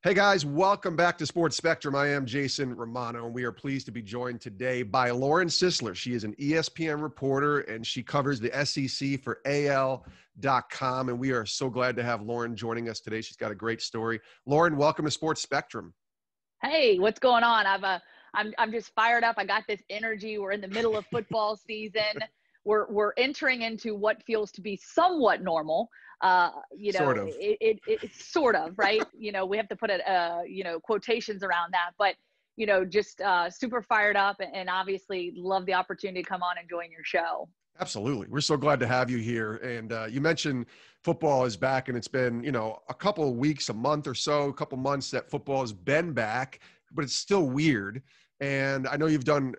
Hey guys, welcome back to Sports Spectrum. I am Jason Romano, and we are pleased to be joined today by Lesley Sisler. She is an ESPN reporter, and she covers the SEC for AL.com, and we are so glad to have Lauren joining us today. She's got a great story. Lauren, welcome to Sports Spectrum. Hey, what's going on? I'm just fired up. I got this energy. We're in the middle of football season. We're entering into what feels to be somewhat normal. Sort of. It's sort of, right? We have to put quotations around that, but just super fired up and obviously love the opportunity to come on and join your show. Absolutely. We're so glad to have you here. And you mentioned football is back, and it's been, a couple of weeks, a month or so, a couple months that football has been back, but it's still weird. And I know you've done,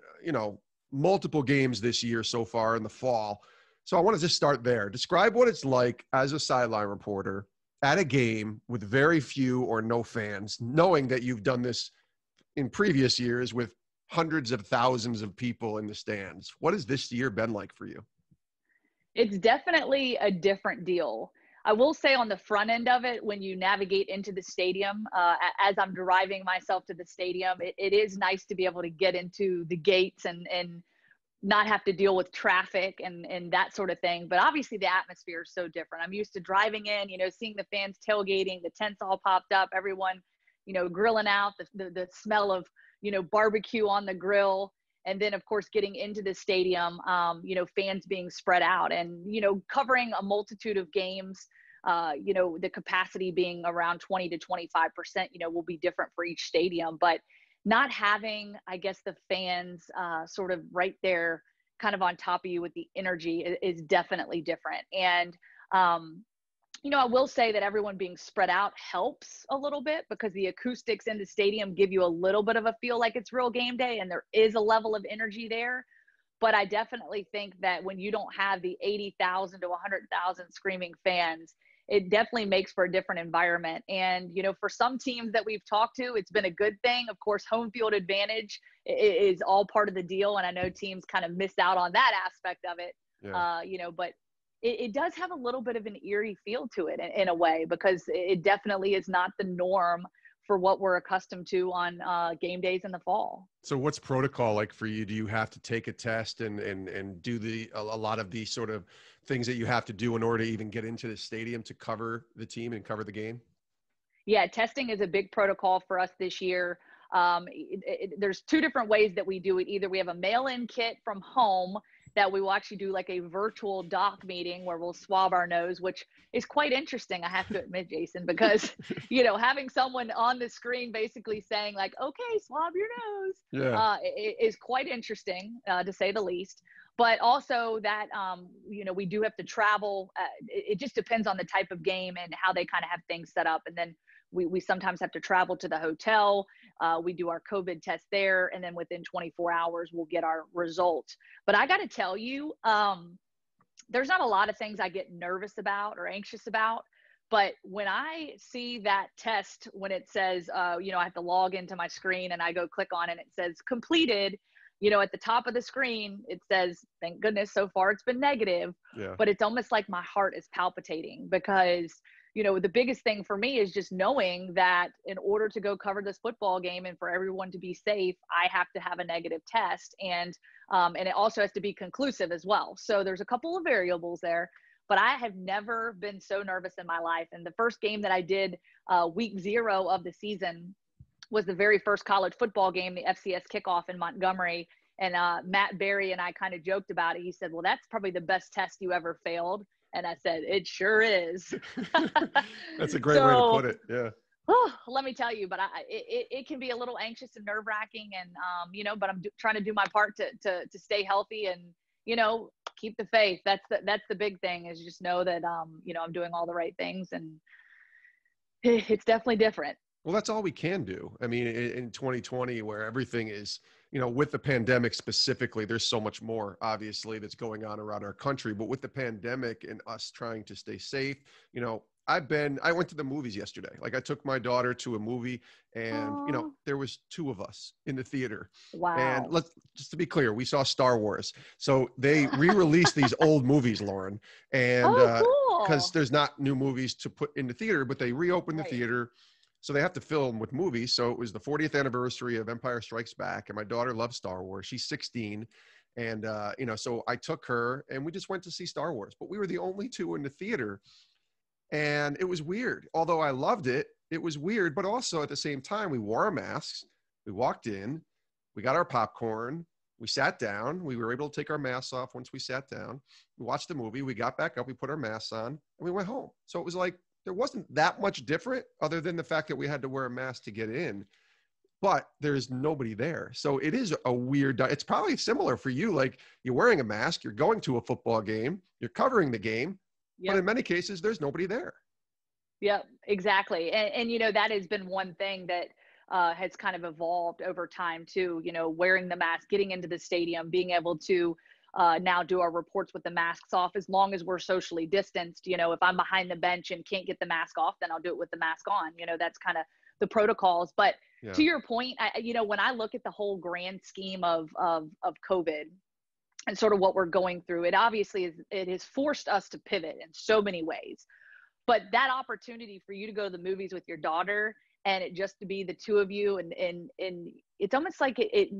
multiple games this year so far in the fall. So I want to just start there. Describe what it's like as a sideline reporter at a game with very few or no fans, knowing that you've done this in previous years with hundreds of thousands of people in the stands. What has this year been like for you? It's definitely a different deal. I will say on the front end of it, when you navigate into the stadium, as I'm driving myself to the stadium, it is nice to be able to get into the gates and not have to deal with traffic and that sort of thing. But obviously the atmosphere is so different. I'm used to driving in, seeing the fans tailgating, the tents all popped up, everyone, grilling out, the smell of, barbecue on the grill. And then, of course, getting into the stadium, fans being spread out and, covering a multitude of games, the capacity being around 20 to 25%, will be different for each stadium. But not having, I guess, the fans sort of right there kind of on top of you with the energy is definitely different. And, I will say that everyone being spread out helps a little bit because the acoustics in the stadium give you a little bit of a feel like it's real game day and there is a level of energy there. But I definitely think that when you don't have the 80,000 to 100,000 screaming fans, it definitely makes for a different environment. And, for some teams that we've talked to, it's been a good thing. Of course, home field advantage is all part of the deal. And I know teams kind of miss out on that aspect of it, but it does have a little bit of an eerie feel to it in a way, because it definitely is not the norm for what we're accustomed to on game days in the fall. So what's protocol like for you? Do you have to take a test and do a lot of the sort of things that you have to do in order to even get into the stadium to cover the team and cover the game? Yeah, testing is a big protocol for us this year. There's two different ways that we do it. Either we have a mail-in kit from home that we will actually do like a virtual doc meeting where we'll swab our nose, which is quite interesting, I have to admit, Jason, because, having someone on the screen basically saying like, okay, swab your nose, is quite interesting, to say the least. But also that, we do have to travel. It just depends on the type of game and how they kind of have things set up. And then we sometimes have to travel to the hotel. We do our COVID test there. And then within 24 hours, we'll get our results. But I got to tell you, there's not a lot of things I get nervous about or anxious about. But when I see that test, when it says, I have to log into my screen and I go click on it and it says completed, at the top of the screen, it says, thank goodness, so far it's been negative. Yeah. But it's almost like my heart is palpitating because, the biggest thing for me is just knowing that in order to go cover this football game and for everyone to be safe, I have to have a negative test. And it also has to be conclusive as well. So there's a couple of variables there, but I have never been so nervous in my life. And the first game that I did week 0 of the season was the very first college football game, the FCS kickoff in Montgomery. And Matt Berry and I kind of joked about it. He said, well, that's probably the best test you ever failed. And I said, it sure is. That's a great way to put it. Yeah. Let me tell you, but it can be a little anxious and nerve wracking and, but I'm trying to do my part to stay healthy and, keep the faith. That's the big thing is just know that, I'm doing all the right things and it's definitely different. Well, that's all we can do. I mean, in 2020, where everything is, with the pandemic specifically, there's so much more, obviously, that's going on around our country. But with the pandemic and us trying to stay safe, I went to the movies yesterday. Like I took my daughter to a movie and, there was 2 of us in the theater. Wow. And just to be clear, we saw Star Wars. So they re-released these old movies, Lauren. And cool. because there's not new movies to put in the theater, but they reopened the theater. So they have to film with movies. So it was the 40th anniversary of Empire Strikes Back, and my daughter loves Star Wars. She's 16. And, so I took her and we just went to see Star Wars, but we were the only two in the theater. And it was weird. Although I loved it, it was weird. But also at the same time, we wore our masks. We walked in, we got our popcorn, we sat down. We were able to take our masks off once we sat down. We watched the movie. We got back up. We put our masks on and we went home. So it was like, there wasn't that much different other than the fact that we had to wear a mask to get in, but there's nobody there. So it is a weird, it's probably similar for you. Like you're wearing a mask, you're going to a football game, you're covering the game, but in many cases, there's nobody there. Yep, exactly. And that has been one thing that has kind of evolved over time too, wearing the mask, getting into the stadium, being able to now do our reports with the masks off as long as we're socially distanced. If I'm behind the bench and can't get the mask off, then I'll do it with the mask on. That's kind of the protocols. But to your point, when I look at the whole grand scheme of COVID and sort of what we're going through, it obviously it has forced us to pivot in so many ways. But that opportunity for you to go to the movies with your daughter and it just to be the two of you, and it's almost like it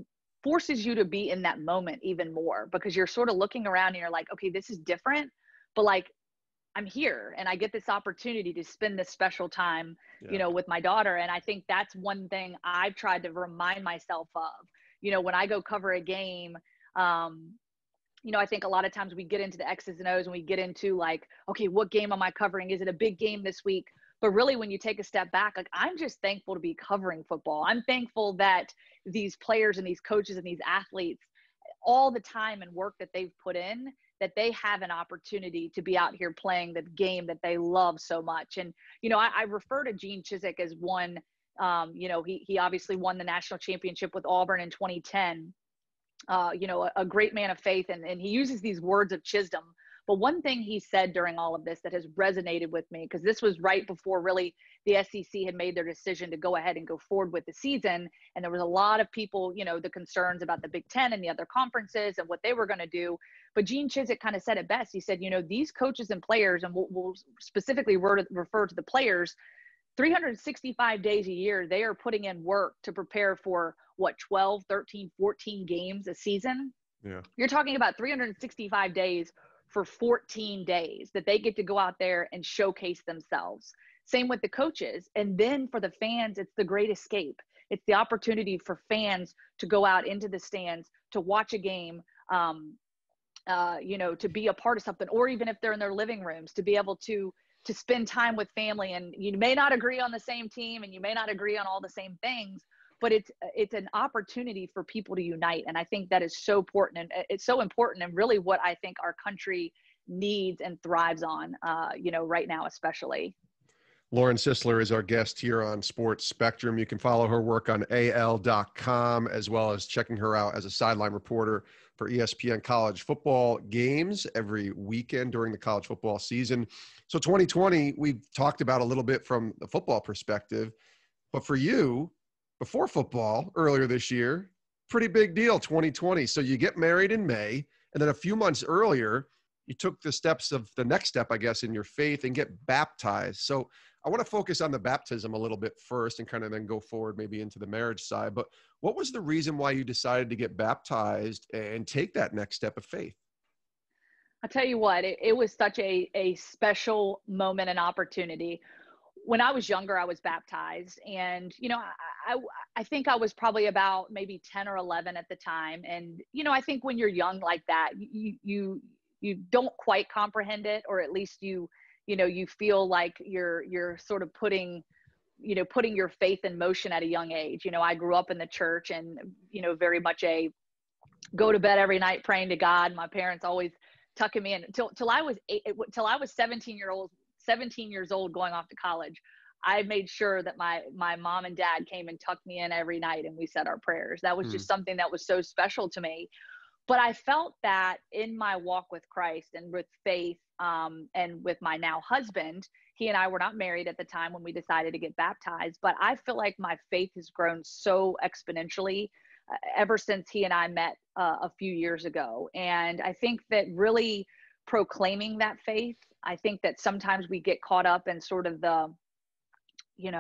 forces you to be in that moment even more, because you're sort of looking around and you're like, okay, this is different, but like I'm here and I get this opportunity to spend this special time, with my daughter. And I think that's one thing I've tried to remind myself of, when I go cover a game. I think a lot of times we get into the X's and O's and we get into like, okay, what game am I covering? Is it a big game this week? But really, when you take a step back, like I'm just thankful to be covering football. I'm thankful that these players and these coaches and these athletes, all the time and work that they've put in, that they have an opportunity to be out here playing the game that they love so much. And, I refer to Gene Chizik as one, he obviously won the national championship with Auburn in 2010. A great man of faith, and he uses these words of wisdom. But one thing he said during all of this that has resonated with me, because this was right before really the SEC had made their decision to go ahead and go forward with the season. And there was a lot of people, the concerns about the Big Ten and the other conferences and what they were going to do. But Gene Chizik kind of said it best. He said, these coaches and players, and we'll specifically refer to the players, 365 days a year, they are putting in work to prepare for 12, 13, 14 games a season. Yeah. You're talking about 365 days for 14 days that they get to go out there and showcase themselves. Same with the coaches. And then for the fans, it's the great escape. It's the opportunity for fans to go out into the stands, to watch a game, to be a part of something, or even if they're in their living rooms, to be able to spend time with family. And you may not agree on the same team and you may not agree on all the same things, but it's an opportunity for people to unite. And I think that is so important. And it's so important, and really what I think our country needs and thrives on, right now, especially. Lauren Sisler is our guest here on Sports Spectrum. You can follow her work on AL.com, as well as checking her out as a sideline reporter for ESPN college football games every weekend during the college football season. So 2020, we've talked about a little bit from the football perspective, but for you, before football earlier this year, pretty big deal, 2020. So you get married in May, and then a few months earlier, you took the next step, I guess, in your faith and get baptized. So I want to focus on the baptism a little bit first and kind of then go forward maybe into the marriage side. But what was the reason why you decided to get baptized and take that next step of faith? I'll tell you what, it was such a special moment and opportunity. When I was younger, I was baptized, and, I think I was probably about maybe 10 or 11 at the time. And, I think when you're young like that, you don't quite comprehend it, or at least you feel like you're sort of putting your faith in motion at a young age. I grew up in the church, and, very much a go to bed every night praying to God. My parents always tucking me in till I was 17 years old going off to college. I made sure that my mom and dad came and tucked me in every night and we said our prayers. That was just something that was so special to me. But I felt that in my walk with Christ and with faith, and with my now husband, he and I were not married at the time when we decided to get baptized, but I feel like my faith has grown so exponentially ever since he and I met a few years ago. And I think that really proclaiming that faith, I think that sometimes we get caught up in sort of the you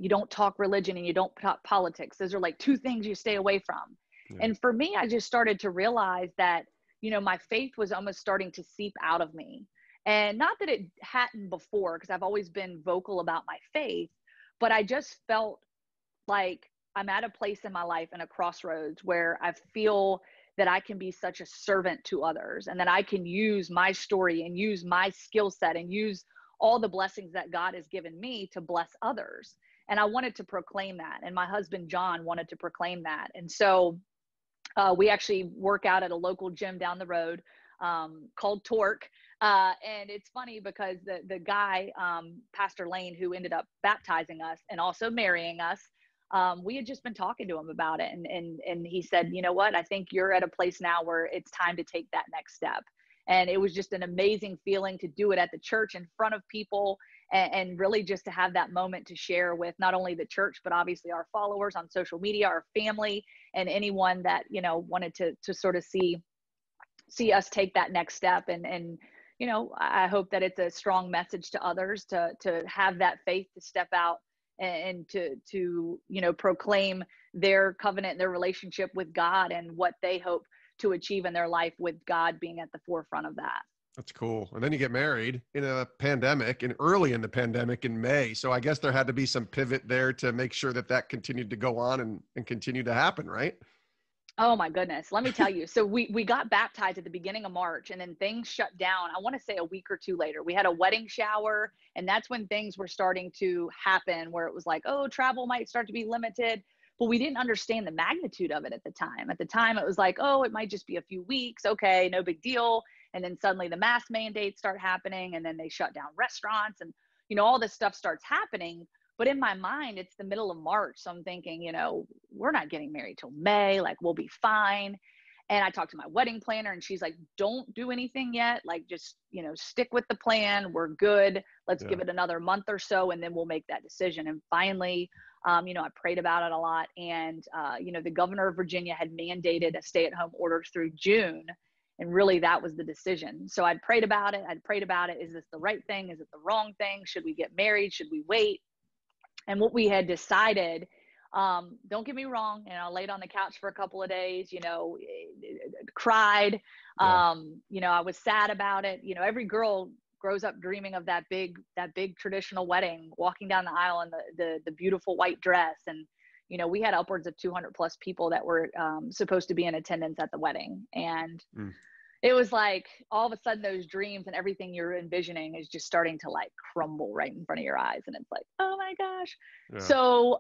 don't talk religion and you don't talk politics. Those are like two things you stay away from. Yeah. And for me, I just started to realize that, my faith was almost starting to seep out of me. And not that it hadn't before, because I've always been vocal about my faith, but I just felt like I'm at a place in my life and a crossroads where I feel that I can be such a servant to others, and that I can use my story and use my skill set and use all the blessings that God has given me to bless others. And I wanted to proclaim that. And my husband, John, wanted to proclaim that. And so we actually work out at a local gym down the road called Torque. And it's funny because the guy, Pastor Lane, who ended up baptizing us and also marrying us, we had just been talking to him about it. And he said, you know what, I think you're at a place now where it's time to take that next step. And it was just an amazing feeling to do it at the church in front of people, and really just to have that moment to share with not only the church, but obviously our followers on social media, our family, and anyone that, wanted to sort of see us take that next step. And I hope that it's a strong message to others to have that faith to step out and to proclaim their covenant, their relationship with God, and what they hope to achieve in their life, with God being at the forefront of that. That's cool. And then you get married in a pandemic, and early in the pandemic in May. So I guess there had to be some pivot there to make sure that continued to go on and continue to happen, right? Oh my goodness. Let me tell you. So we got baptized at the beginning of March, and then things shut down. I want to say a week or two later. We had a wedding shower, and that's when things were starting to happen, where it was like, oh, travel might start to be limited. But we didn't understand the magnitude of it at the time. At the time, it was like, oh, it might just be a few weeks. Okay, no big deal. And then suddenly the mask mandates start happening, and then they shut down restaurants, and, all this stuff starts happening. But in my mind, it's the middle of March. So I'm thinking, we're not getting married till May. Like, we'll be fine. And I talked to my wedding planner, and she's like, don't do anything yet. Like, just, stick with the plan. We're good. Let's give it another month or so, and then we'll make that decision. And finally, I prayed about it a lot. And, the governor of Virginia had mandated a stay-at-home order through June. And really, that was the decision. So I'd prayed about it. Is this the right thing? Is it the wrong thing? Should we get married? Should we wait? And what we had decided, don't get me wrong, I laid on the couch for a couple of days, cried. I was sad about it. Every girl grows up dreaming of that big traditional wedding, walking down the aisle in the beautiful white dress. And, we had upwards of 200 plus people that were supposed to be in attendance at the wedding. And it was like, all of a sudden, those dreams and everything you're envisioning is just starting to like crumble right in front of your eyes. And it's like, oh my gosh. Yeah. So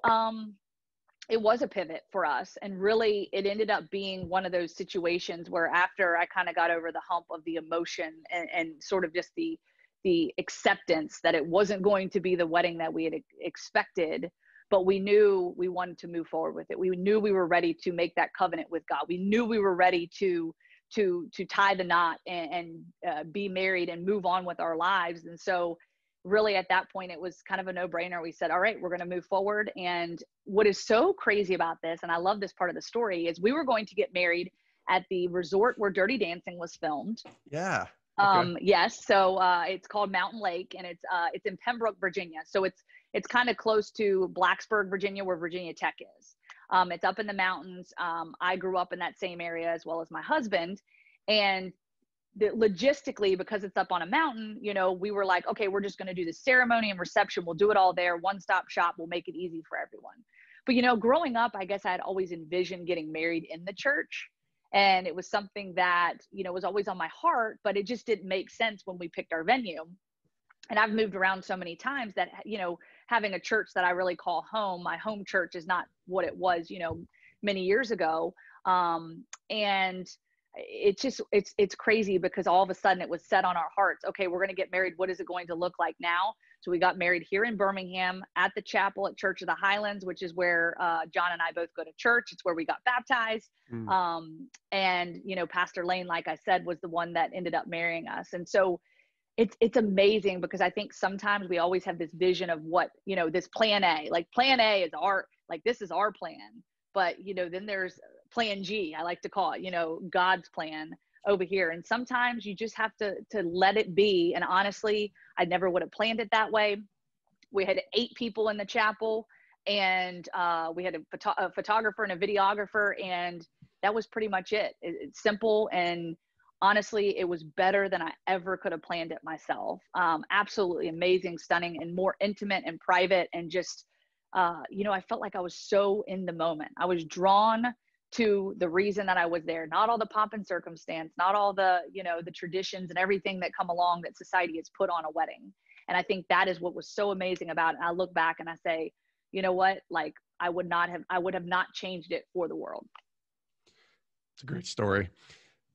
it was a pivot for us. And really, it ended up being one of those situations where, after I kind of got over the hump of the emotion and sort of just the acceptance that it wasn't going to be the wedding that we had expected, but we knew we wanted to move forward with it. We knew we were ready to make that covenant with God. We knew we were ready to tie the knot and be married and move on with our lives. And so really, at that point, it was kind of a no-brainer. We said, all right, we're going to move forward. And what is so crazy about this, and I love this part of the story, is we were going to get married at the resort where Dirty Dancing was filmed. Yeah. Okay. Yes. So it's called Mountain Lake, and it's in Pembroke, Virginia. So it's kind of close to Blacksburg, Virginia, where Virginia Tech is. It's up in the mountains. I grew up in that same area, as well as my husband. And logistically, because it's up on a mountain, we were like, okay, we're just going to do the ceremony and reception. We'll do it all there. One-stop shop. We'll make it easy for everyone. But, growing up, I guess I had always envisioned getting married in the church. And it was something that, was always on my heart, but it just didn't make sense when we picked our venue. And I've moved around so many times that, having a church that I really call home, my home church, is not what it was, many years ago. And it's crazy, because all of a sudden it was set on our hearts. Okay, we're going to get married. What is it going to look like now? So we got married here in Birmingham at the chapel at Church of the Highlands, which is where John and I both go to church. It's where we got baptized. And, Pastor Lane, like I said, was the one that ended up marrying us. And so it's amazing, because I think sometimes we always have this vision of what, this plan A, like plan A is this is our plan. But, then there's plan G, I like to call it, God's plan over here. And sometimes you just have to let it be. And honestly, I never would have planned it that way. We had 8 people in the chapel, and we had a photographer and a videographer, and that was pretty much it. It's simple, and honestly, it was better than I ever could have planned it myself. Absolutely amazing, stunning, and more intimate and private, and just, I felt like I was so in the moment. I was drawn to the reason that I was there, not all the pomp and circumstance, not all the, the traditions and everything that come along that society has put on a wedding. And I think that is what was so amazing about it. And I look back and I say, you know what, like I would have not changed it for the world. It's a great story.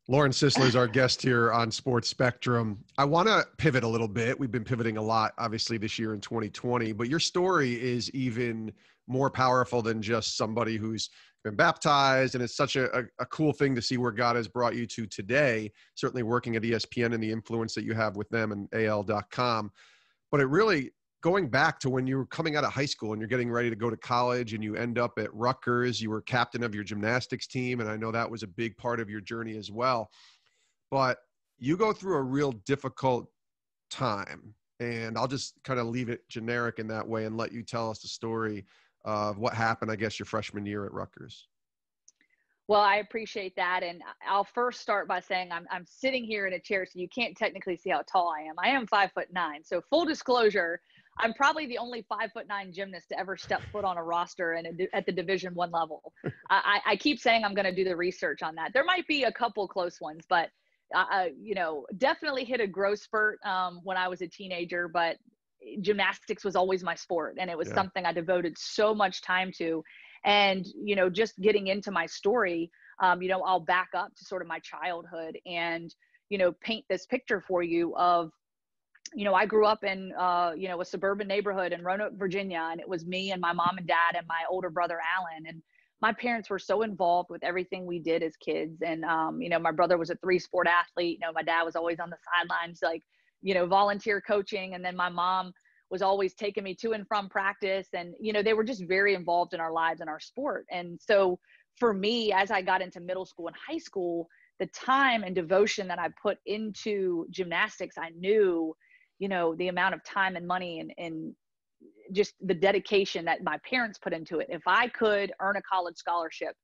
Lauren Sisler is our guest here on Sports Spectrum. I want to pivot a little bit. We've been pivoting a lot, obviously, this year in 2020, but your story is even more powerful than just somebody who's been baptized. And it's such a cool thing to see where God has brought you to today, certainly working at ESPN and the influence that you have with them and AL.com. But it really, going back to when you were coming out of high school and you're getting ready to go to college and you end up at Rutgers, you were captain of your gymnastics team. And I know that was a big part of your journey as well. But you go through a real difficult time. And I'll just kind of leave it generic in that way and let you tell us the story of what happened, I guess, your freshman year at Rutgers. Well, I appreciate that. And I'll first start by saying I'm sitting here in a chair, so you can't technically see how tall I am. I am 5'9". So full disclosure, I'm probably the only 5'9" gymnast to ever step foot on a roster and at the Division I level. I keep saying I'm going to do the research on that. There might be a couple close ones, but definitely hit a growth spurt when I was a teenager. But gymnastics was always my sport, and it was something I devoted so much time to. And, just getting into my story, I'll back up to sort of my childhood and, paint this picture for you of, I grew up in, a suburban neighborhood in Roanoke, Virginia, and it was me and my mom and dad and my older brother, Alan. And my parents were so involved with everything we did as kids. And, my brother was a 3-sport athlete. My dad was always on the sidelines, like, volunteer coaching. And then my mom was always taking me to and from practice. And, they were just very involved in our lives and our sport. And so for me, as I got into middle school and high school, the time and devotion that I put into gymnastics, I knew, the amount of time and money and just the dedication that my parents put into it. If I could earn a college scholarship,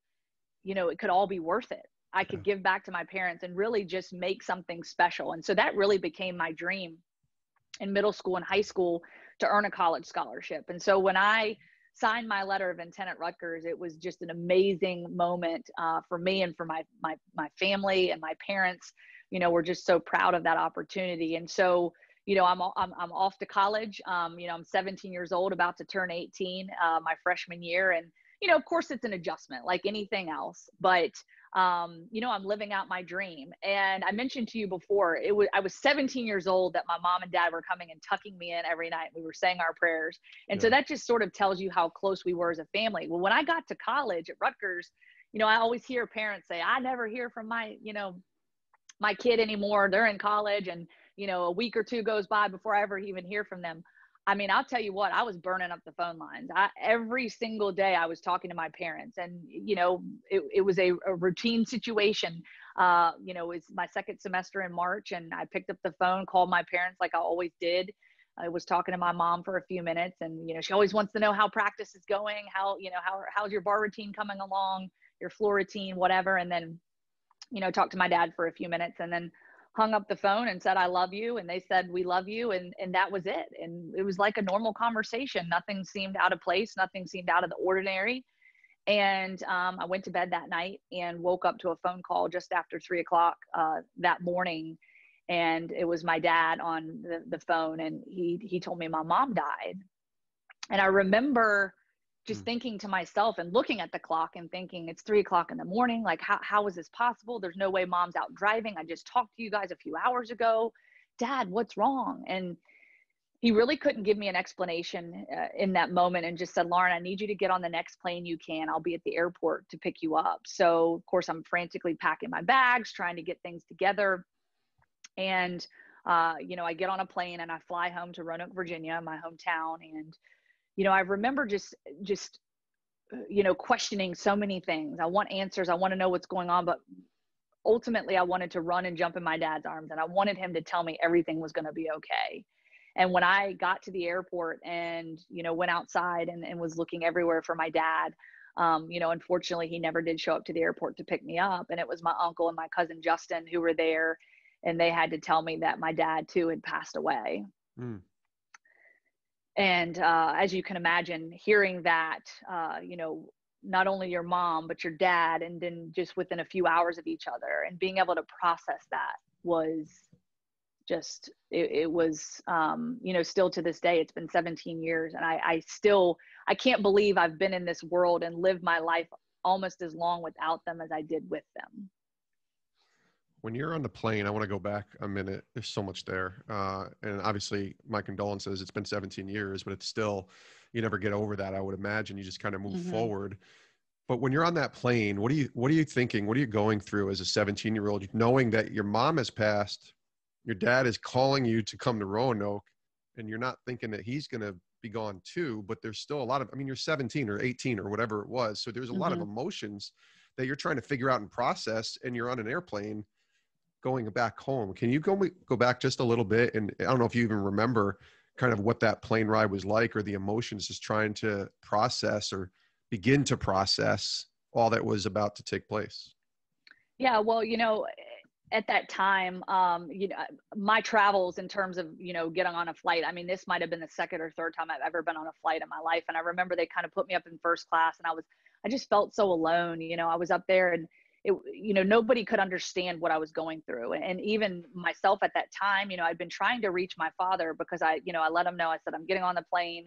it could all be worth it. I could give back to my parents and really just make something special. And so that really became my dream in middle school and high school, to earn a college scholarship. And so when I signed my letter of intent at Rutgers, it was just an amazing moment for me and for my family and my parents. We're just so proud of that opportunity. And so, I'm off to college. I'm 17 years old, about to turn 18 my freshman year. And, of course it's an adjustment like anything else, but I'm living out my dream. And I mentioned to you before, I was 17 years old that my mom and dad were coming and tucking me in every night. We were saying our prayers. And so that just sort of tells you how close we were as a family. Well, when I got to college at Rutgers, I always hear parents say, I never hear from my kid anymore. They're in college, and, a week or two goes by before I ever even hear from them. I mean, I'll tell you what, I was burning up the phone lines. Every single day I was talking to my parents, and, it was a routine situation. It was my second semester in March, and I picked up the phone, called my parents like I always did. I was talking to my mom for a few minutes, and, she always wants to know how practice is going, how's your bar routine coming along, your floor routine, whatever. And then, talked to my dad for a few minutes, and then hung up the phone and said, I love you. And they said, we love you. And that was it. And it was like a normal conversation. Nothing seemed out of place. Nothing seemed out of the ordinary. And I went to bed that night and woke up to a phone call just after 3:00 that morning. And it was my dad on the phone. And he told me my mom died. And I remember just thinking to myself and looking at the clock and thinking, it's 3:00 in the morning. Like, how is this possible? There's no way mom's out driving. I just talked to you guys a few hours ago. Dad, what's wrong? And he really couldn't give me an explanation in that moment, and just said, Lauren, I need you to get on the next plane you can. I'll be at the airport to pick you up. So of course I'm frantically packing my bags, trying to get things together. And, I get on a plane and I fly home to Roanoke, Virginia, my hometown. And, I remember just, questioning so many things. I want answers. I want to know what's going on. But ultimately I wanted to run and jump in my dad's arms, and I wanted him to tell me everything was going to be okay. And when I got to the airport and, went outside and was looking everywhere for my dad, unfortunately he never did show up to the airport to pick me up. And it was my uncle and my cousin Justin who were there, and they had to tell me that my dad too had passed away. Mm. And as you can imagine, hearing that, not only your mom, but your dad, and then just within a few hours of each other, and being able to process that was just, it was, still to this day, it's been 17 years. And I can't believe I've been in this world and lived my life almost as long without them as I did with them. When you're on the plane, I want to go back a minute. There's so much there. And obviously my condolences, it's been 17 years, but it's still, you never get over that. I would imagine you just kind of move forward. But when you're on that plane, what are you thinking? What are you going through as a 17-year-old, knowing that your mom has passed, your dad is calling you to come to Roanoke, and you're not thinking that he's going to be gone too, but there's still a lot of, you're 17 or 18 or whatever it was. So there's a lot of emotions that you're trying to figure out and process, and you're on an airplane going back home. Can you go back just a little bit? And I don't know if you even remember kind of what that plane ride was like, or the emotions, just trying to process or begin to process all that was about to take place. Yeah, well, at that time, my travels in terms of, getting on a flight, this might've been the second or third time I've ever been on a flight in my life. And I remember they kind of put me up in first class, and I just felt so alone. I was up there, and nobody could understand what I was going through. And even myself at that time, I'd been trying to reach my father, because I let him know, I said, I'm getting on the plane.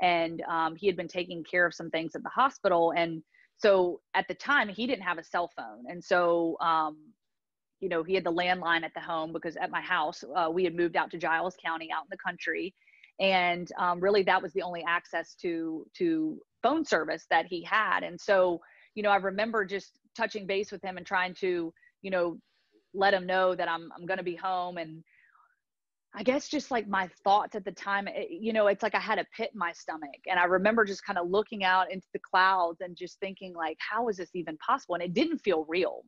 And he had been taking care of some things at the hospital. And so at the time he didn't have a cell phone. And so, he had the landline at the home, because at my house, we had moved out to Giles County out in the country. And really that was the only access to phone service that he had. And so, I remember just touching base with him and trying to, let him know that I'm going to be home. And I guess just like my thoughts at the time, it's like I had a pit in my stomach. And I remember just kind of looking out into the clouds and just thinking, like, how is this even possible? And it didn't feel real.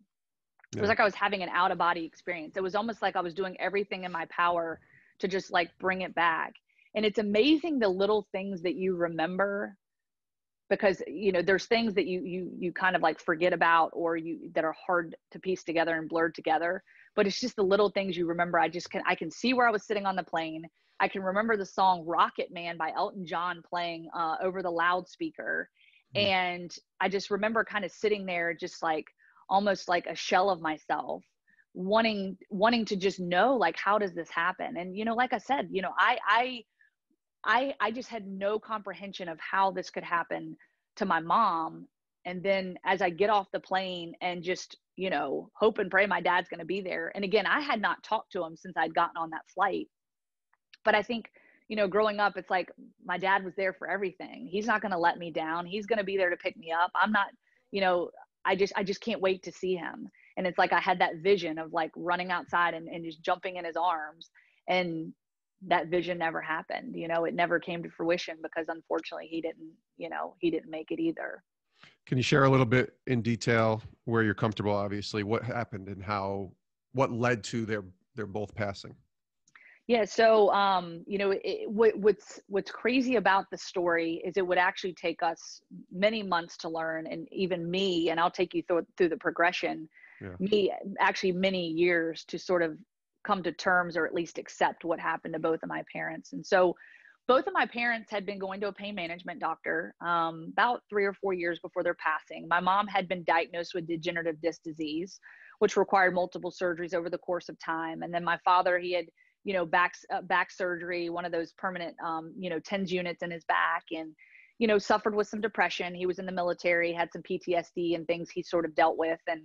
It was like I was having an out of body experience. It was almost like I was doing everything in my power to just like bring it back. And it's amazing the little things that you remember, because, there's things that you kind of like forget about, or that are hard to piece together and blurred together. But it's just the little things you remember. I can see where I was sitting on the plane. I can remember the song Rocket Man by Elton John playing over the loudspeaker. And I just remember kind of sitting there, just like almost like a shell of myself, wanting to just know, like, how does this happen? And, like I said, I just had no comprehension of how this could happen to my mom. And then as I get off the plane and just, hope and pray my dad's going to be there. And again, I had not talked to him since I'd gotten on that flight. But I think, growing up, it's like my dad was there for everything. He's not going to let me down. He's going to be there to pick me up. I'm not, I just can't wait to see him. And it's like I had that vision of like running outside and just jumping in his arms. And that vision never happened. It never came to fruition, because unfortunately he didn't make it either. Can you share a little bit in detail, where you're comfortable, obviously, what happened and what led to their both passing? Yeah. So, what's crazy about the story is it would actually take us many months to learn, and even me, and I'll take you through the progression, me actually many years to sort of come to terms, or at least accept what happened to both of my parents. And so both of my parents had been going to a pain management doctor about 3 or 4 years before their passing. My mom had been diagnosed with degenerative disc disease, which required multiple surgeries over the course of time. And then my father, he had, back surgery, one of those permanent, TENS units in his back, and, suffered with some depression. He was in the military, had some PTSD and things he sort of dealt with. And,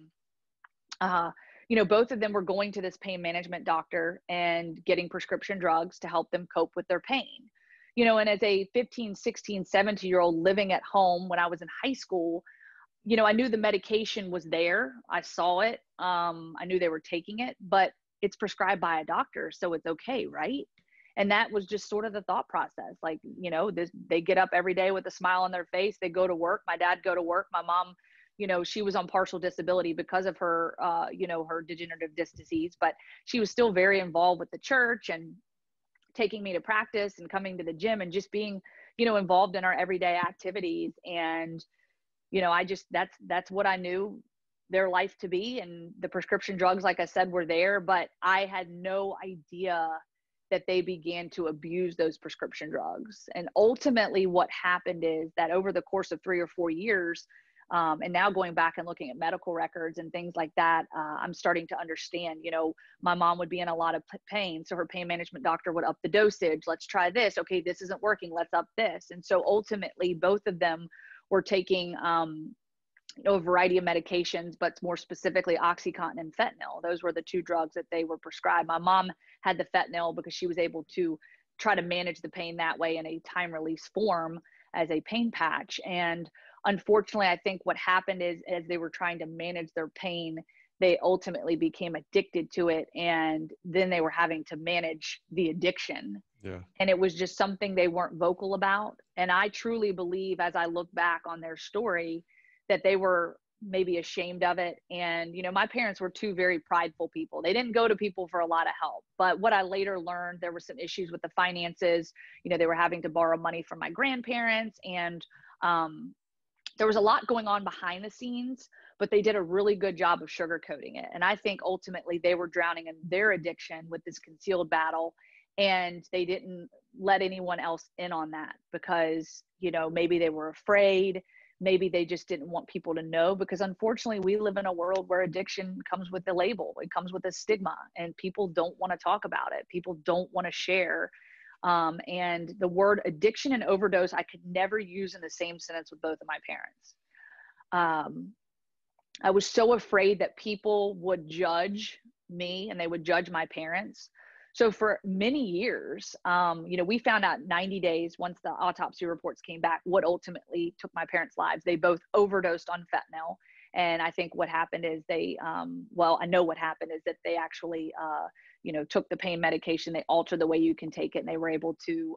both of them were going to this pain management doctor and getting prescription drugs to help them cope with their pain. And as a 15, 16, 17-year-old living at home when I was in high school, I knew the medication was there. I saw it. I knew they were taking it, but it's prescribed by a doctor, so it's okay, right? And that was just sort of the thought process. Like, they get up every day with a smile on their face. They go to work. My dad go to work. My mom, she was on partial disability because of her, her degenerative disc disease, but she was still very involved with the church. And, taking me to practice and coming to the gym and just being, involved in our everyday activities. And, that's what I knew their life to be. And the prescription drugs, like I said, were there, but I had no idea that they began to abuse those prescription drugs. And ultimately what happened is that over the course of 3 or 4 years, and now going back and looking at medical records and things like that, I'm starting to understand, my mom would be in a lot of pain. So her pain management doctor would up the dosage. Let's try this. Okay, this isn't working. Let's up this. And so ultimately both of them were taking, a variety of medications, but more specifically Oxycontin and fentanyl. Those were the 2 drugs that they were prescribed. My mom had the fentanyl because she was able to try to manage the pain that way in a time release form as a pain patch. And unfortunately, I think what happened is as they were trying to manage their pain, they ultimately became addicted to it. And then they were having to manage the addiction. Yeah. And it was just something they weren't vocal about. And I truly believe, as I look back on their story, that they were maybe ashamed of it. And, my parents were 2 very prideful people. They didn't go to people for a lot of help. But what I later learned, there were some issues with the finances. They were having to borrow money from my grandparents. And there was a lot going on behind the scenes, but they did a really good job of sugarcoating it. And I think ultimately they were drowning in their addiction with this concealed battle. And they didn't let anyone else in on that because, maybe they were afraid. Maybe they just didn't want people to know, because unfortunately we live in a world where addiction comes with a label. It comes with a stigma, and people don't want to talk about it. People don't want to share. And the word addiction and overdose, I could never use in the same sentence with both of my parents. I was so afraid that people would judge me and they would judge my parents. So for many years, we found out 90 days once the autopsy reports came back, what ultimately took my parents' lives. They both overdosed on fentanyl. And I think what happened is I know what happened is that they actually, took the pain medication. They altered the way you can take it, and they were able to,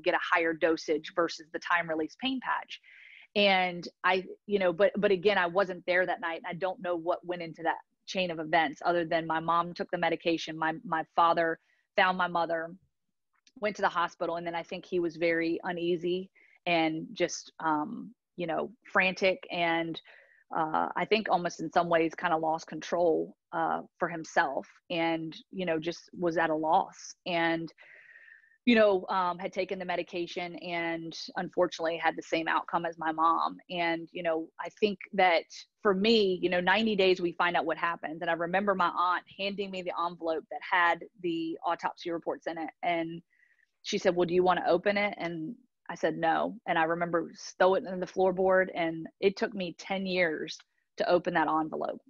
get a higher dosage versus the time release pain patch. And but again, I wasn't there that night. And I don't know what went into that chain of events other than my mom took the medication. My father found my mother, went to the hospital. And then I think he was very uneasy and just, frantic. And I think almost in some ways kind of lost control for himself and, just was at a loss. And had taken the medication and unfortunately had the same outcome as my mom. And, I think that for me, 90 days, we find out what happens. And I remember my aunt handing me the envelope that had the autopsy reports in it. And she said, well, do you want to open it? And I said, no. And I remember throw it in the floorboard. And it took me 10 years to open that envelope.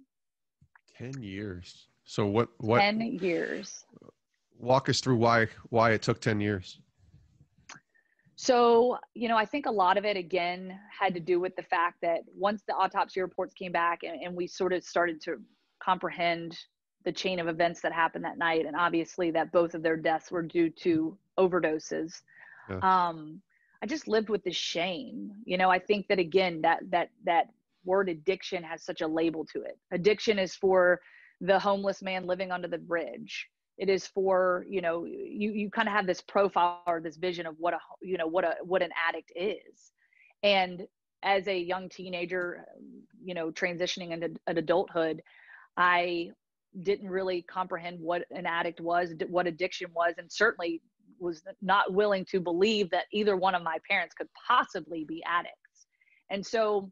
10 years. So what 10 years. Walk us through why it took 10 years. So, I think a lot of it, again, had to do with the fact that once the autopsy reports came back and we sort of started to comprehend the chain of events that happened that night, and obviously that both of their deaths were due to overdoses, Yeah. I just lived with the shame. I think that, again, that word addiction has such a label to it. Addiction is for the homeless man living under the bridge. It is for, you kind of have this profile or this vision of what an addict is. And as a young teenager, transitioning into adulthood, I didn't really comprehend what an addict was, what addiction was, and certainly was not willing to believe that either one of my parents could possibly be addicts. And so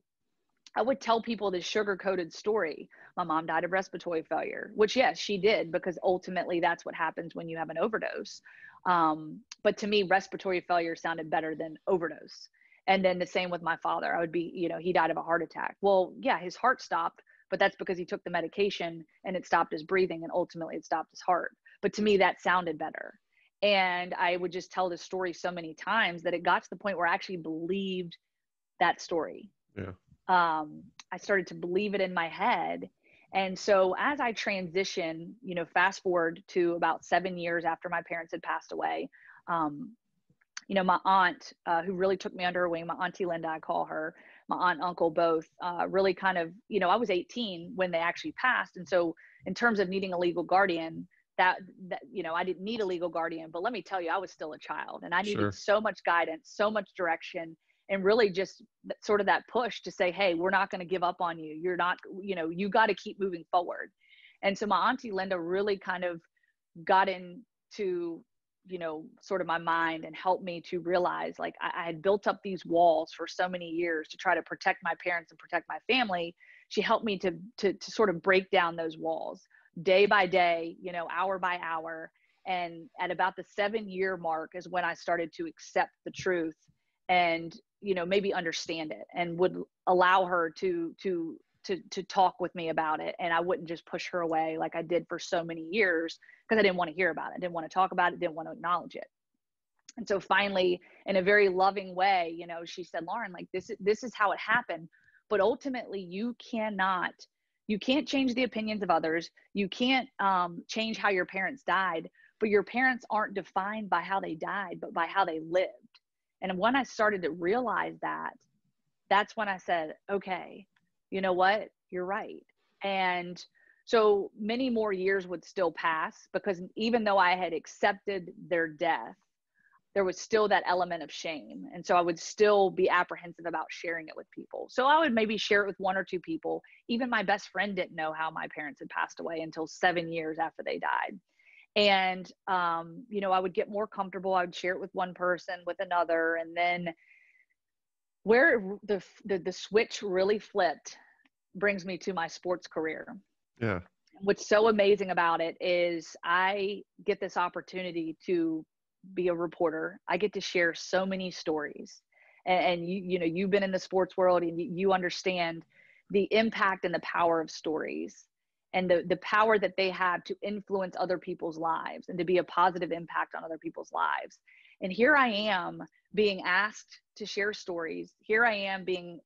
I would tell people this sugar-coated story. My mom died of respiratory failure, which, yes, she did, because ultimately that's what happens when you have an overdose. But to me, respiratory failure sounded better than overdose. And then the same with my father. I would be, he died of a heart attack. Well, yeah, his heart stopped, but that's because he took the medication and it stopped his breathing and ultimately it stopped his heart. But to me, that sounded better. And I would just tell this story so many times that it got to the point where I actually believed that story. Yeah. I started to believe it in my head. And so as I transition, fast forward to about 7 years after my parents had passed away, my aunt, who really took me under her wing, my Auntie Linda, I call her, my aunt and uncle both, really kind of, I was 18 when they actually passed. And so in terms of needing a legal guardian, I didn't need a legal guardian, but let me tell you, I was still a child, and I needed Sure. so much guidance, so much direction, and really just sort of that push to say, hey, we're not going to give up on you. You're not, you got to keep moving forward. And so my auntie Linda really kind of got into, sort of my mind and helped me to realize, like, I had built up these walls for so many years to try to protect my parents and protect my family. She helped me to sort of break down those walls day by day, hour by hour. And at about the 7-year mark is when I started to accept the truth and, maybe understand it, and would allow her to talk with me about it. And I wouldn't just push her away like I did for so many years, because I didn't want to hear about it, didn't want to talk about it, didn't want to acknowledge it. And so finally, in a very loving way, she said, Lauren, like, this is how it happened. But ultimately, you can't change the opinions of others. You can't change how your parents died, but your parents aren't defined by how they died, but by how they lived. And when I started to realize that, that's when I said, okay, you know what? You're right. And so many more years would still pass, because even though I had accepted their death, there was still that element of shame. And so I would still be apprehensive about sharing it with people. So I would maybe share it with 1 or 2 people. Even my best friend didn't know how my parents had passed away until 7 years after they died. And, I would get more comfortable. I would share it with one person, with another. And then where the switch really flipped brings me to my sports career. Yeah. What's so amazing about it is I get this opportunity to be a reporter. I get to share so many stories, and you've been in the sports world, and you understand the impact and the power of stories, and the power that they have to influence other people's lives and to be a positive impact on other people's lives. And here I am being asked to share stories. Here I am being,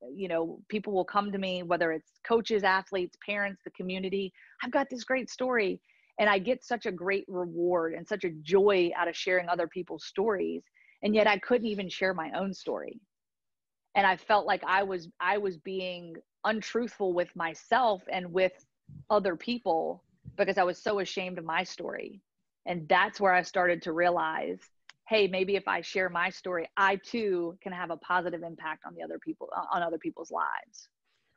people will come to me, whether it's coaches, athletes, parents, the community. I've got this great story. And I get such a great reward and such a joy out of sharing other people's stories. And yet I couldn't even share my own story. And I felt like I was being untruthful with myself and with other people, because I was so ashamed of my story. And that's where I started to realize, hey, maybe if I share my story, I too can have a positive impact on other people's lives.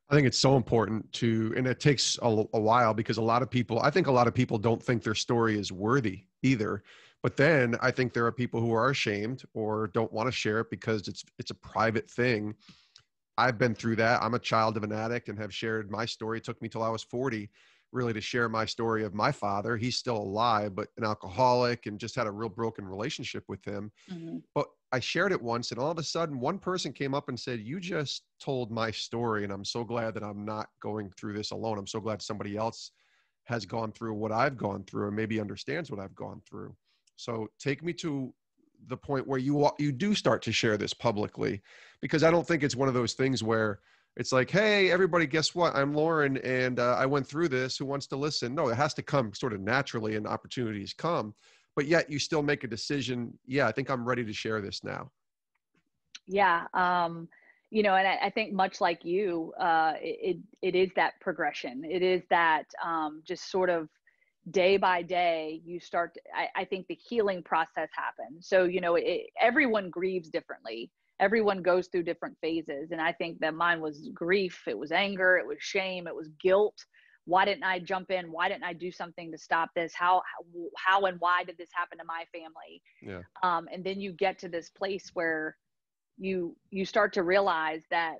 I think it's so important and it takes a while, because I think a lot of people don't think their story is worthy either. But then I think there are people who are ashamed or don't want to share it because it's a private thing. I've been through that. I'm a child of an addict and have shared my story. It took me till I was 40 really to share my story of my father. He's still alive, but an alcoholic, and just had a real broken relationship with him. Mm-hmm. But I shared it once, and all of a sudden one person came up and said, you just told my story, and I'm so glad that I'm not going through this alone. I'm so glad somebody else has gone through what I've gone through and maybe understands what I've gone through. So take me to the point where you do start to share this publicly, because I don't think it's one of those things where it's like, hey, everybody, guess what? I'm Lauren, and I went through this. Who wants to listen? No, it has to come sort of naturally, and opportunities come. But yet you still make a decision. Yeah, I think I'm ready to share this now. Yeah. And I think much like you, it is that progression. It is that just sort of day by day, you start to, I think the healing process happens. So, everyone grieves differently. Everyone goes through different phases. And I think that mine was grief. It was anger. It was shame. It was guilt. Why didn't I jump in? Why didn't I do something to stop this? How and why did this happen to my family? Yeah. And then you get to this place where you start to realize that,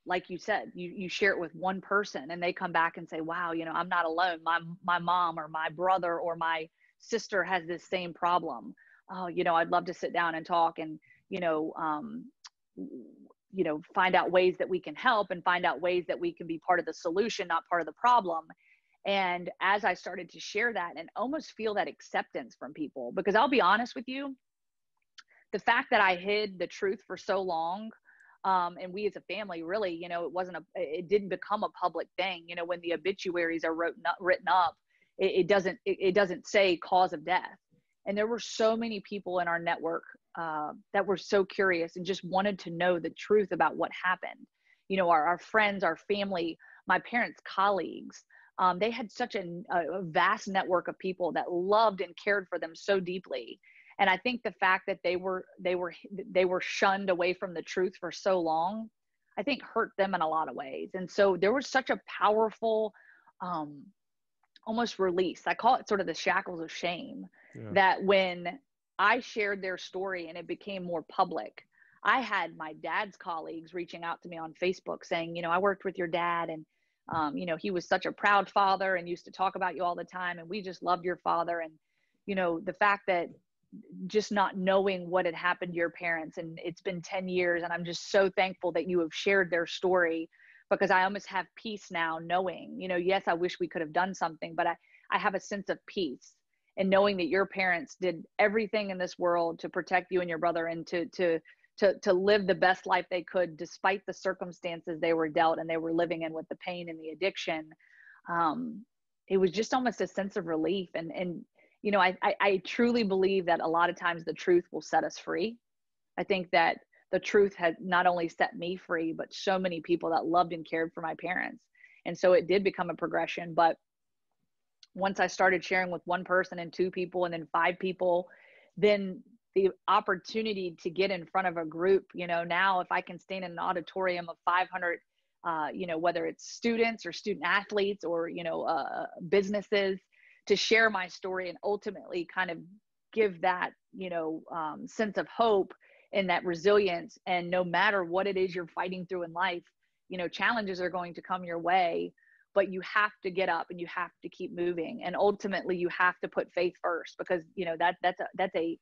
like you said, you share it with one person, and they come back and say, wow, I'm not alone. My mom or my brother or my sister has this same problem. Oh, I'd love to sit down and talk and, find out ways that we can help, and find out ways that we can be part of the solution, not part of the problem. And as I started to share that and almost feel that acceptance from people, because I'll be honest with you, the fact that I hid the truth for so long, and we as a family, really, it didn't become a public thing. When the obituaries are written up, it doesn't say cause of death. And there were so many people in our network that were so curious and just wanted to know the truth about what happened. Our friends, our family, my parents' colleagues, they had such a vast network of people that loved and cared for them so deeply. And I think the fact that they were shunned away from the truth for so long, I think hurt them in a lot of ways. And so there was such a powerful, almost release. I call it sort of the shackles of shame, that when I shared their story and it became more public, I had my dad's colleagues reaching out to me on Facebook saying, I worked with your dad, and he was such a proud father and used to talk about you all the time, and we just loved your father. And the fact that just not knowing what had happened to your parents, and it's been 10 years, and I'm just so thankful that you have shared their story, because I almost have peace now knowing, yes, I wish we could have done something, but I have a sense of peace and knowing that your parents did everything in this world to protect you and your brother, and to live the best life they could despite the circumstances they were dealt and they were living in with the pain and the addiction. It was just almost a sense of relief. And I truly believe that a lot of times the truth will set us free. I think that the truth had not only set me free, but so many people that loved and cared for my parents. And so it did become a progression. But once I started sharing with one person and two people and then five people, then the opportunity to get in front of a group, now if I can stand in an auditorium of 500, whether it's students or student athletes or, businesses, to share my story and ultimately kind of give that, sense of hope and that resilience. And no matter what it is you're fighting through in life, challenges are going to come your way, but you have to get up and you have to keep moving. And ultimately you have to put faith first, because, that's a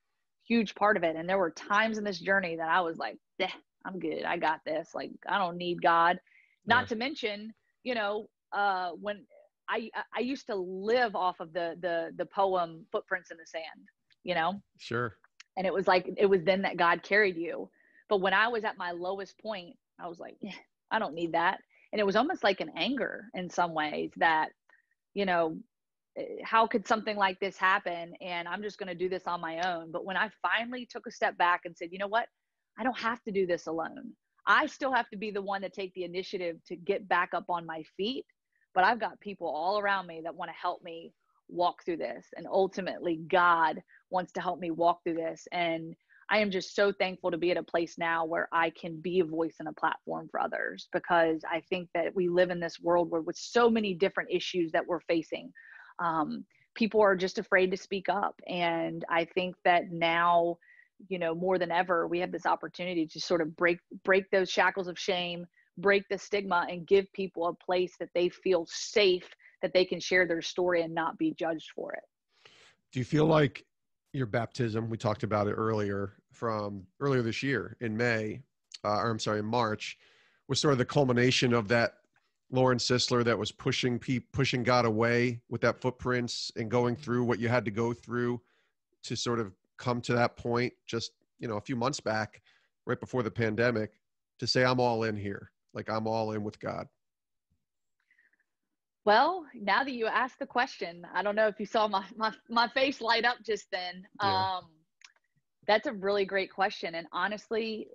huge part of it. And there were times in this journey that I was like, I'm good. I got this. Like, I don't need God. Not to mention, when I used to live off of the poem Footprints in the Sand, Sure. And it was like, it was then that God carried you. But when I was at my lowest point, I was like, I don't need that. And it was almost like an anger in some ways that, how could something like this happen? And I'm just going to do this on my own. But when I finally took a step back and said, you know what, I don't have to do this alone. I still have to be the one to take the initiative to get back up on my feet. But I've got people all around me that want to help me walk through this. And ultimately, God wants to help me walk through this. And I am just so thankful to be at a place now where I can be a voice and a platform for others, because I think that we live in this world where with so many different issues that we're facing, people are just afraid to speak up. And I think that now, more than ever, we have this opportunity to sort of break those shackles of shame, break the stigma, and give people a place that they feel safe, that they can share their story and not be judged for it. Do you feel like your baptism, we talked about it earlier, from earlier this year in in March, was sort of the culmination of that Lesley Sisler that was pushing God away with that Footprints and going through what you had to go through to sort of come to that point just, a few months back, right before the pandemic, to say, I'm all in here. Like, I'm all in with God. Well, now that you asked the question, I don't know if you saw my face light up just then. Yeah. That's a really great question. And honestly,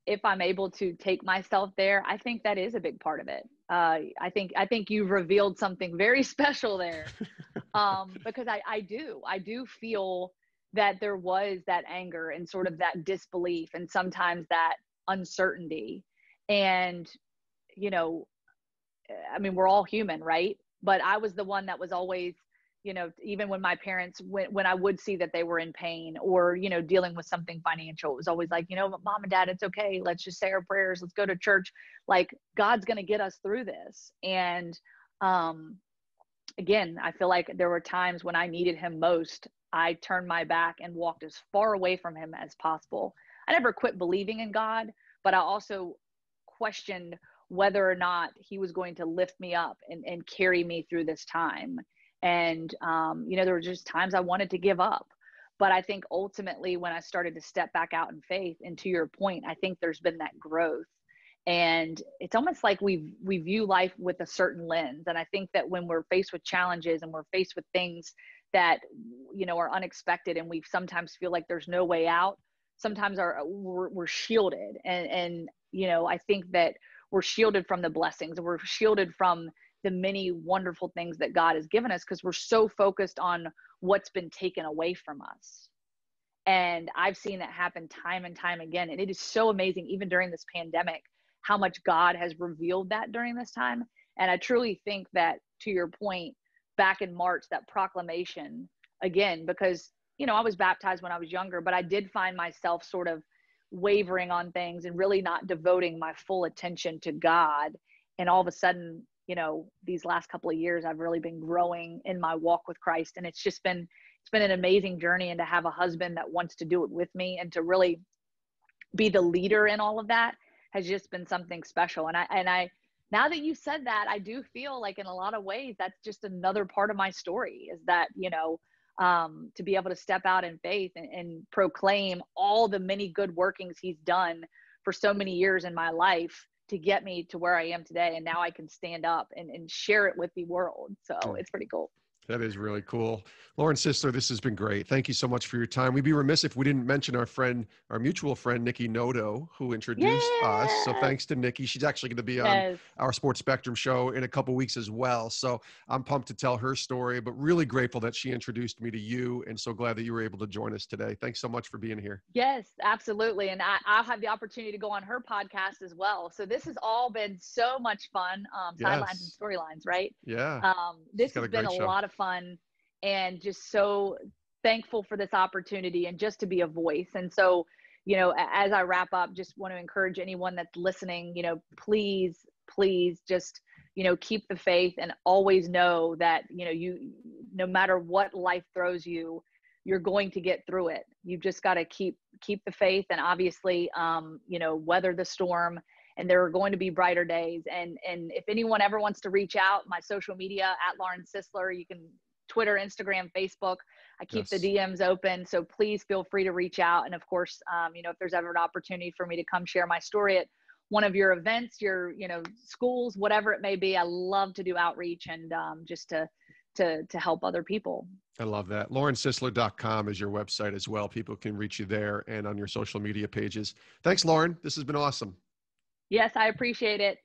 if I'm able to take myself there, I think that is a big part of it. I think you've revealed something very special there, because I do feel that there was that anger and sort of that disbelief and sometimes that uncertainty. And, we're all human, right? But I was the one that was always, even when my parents, when I would see that they were in pain or, dealing with something financial, it was always like, Mom and Dad, it's okay. Let's just say our prayers. Let's go to church. Like, God's going to get us through this. And, again, I feel like there were times when I needed him most. I turned my back and walked as far away from him as possible. I never quit believing in God, but I also questioned whether or not he was going to lift me up and carry me through this time. And, there were just times I wanted to give up. But I think ultimately when I started to step back out in faith, and to your point, I think there's been that growth. And it's almost like we view life with a certain lens. And I think that when we're faced with challenges and we're faced with things that, are unexpected, and we sometimes feel like there's no way out, sometimes we're shielded. And I think that we're shielded from the blessings, and we're shielded from the many wonderful things that God has given us, because we're so focused on what's been taken away from us. And I've seen that happen time and time again. And it is so amazing, even during this pandemic, how much God has revealed that during this time. And I truly think that, to your point, back in March, that proclamation, again, because, you know, I was baptized when I was younger, but I did find myself sort of wavering on things and really not devoting my full attention to God. And all of a sudden, you know, these last couple of years, I've really been growing in my walk with Christ. And it's been an amazing journey. And to have a husband that wants to do it with me and to really be the leader in all of that has just been something special. And I, now that you said that, I do feel like in a lot of ways, that's just another part of my story, is that, you know, to be able to step out in faith and proclaim all the many good workings he's done for so many years in my life to get me to where I am today. And now I can stand up and share it with the world. So it's pretty cool. That is really cool. Lauren Sisler, this has been great. Thank you so much for your time. We'd be remiss if we didn't mention our mutual friend, Nikki Noto, who introduced us. So thanks to Nikki. She's actually going to be on our Sports Spectrum show in a couple weeks as well. So I'm pumped to tell her story, but really grateful that she introduced me to you, and so glad that you were able to join us today. Thanks so much for being here. Yes, absolutely. And I'll have the opportunity to go on her podcast as well. So this has all been so much fun. Sidelines and Storylines, right? Yeah. This has been a lot of fun, and just so thankful for this opportunity and just to be a voice. And so, you know, as I wrap up, just want to encourage anyone that's listening, you know, please just, you know, keep the faith and always know that, you know, no matter what life throws you, you're going to get through it. You've just got to keep the faith, and obviously, you know, weather the storm. And there are going to be brighter days. And if anyone ever wants to reach out, my social media at Lauren Sisler, you can Twitter, Instagram, Facebook. I keep the DMs open. So please feel free to reach out. And of course, you know, if there's ever an opportunity for me to come share my story at one of your events, your, you know, schools, whatever it may be, I love to do outreach and just to help other people. I love that. LaurenSisler.com is your website as well. People can reach you there and on your social media pages. Thanks, Lauren. This has been awesome. Yes, I appreciate it.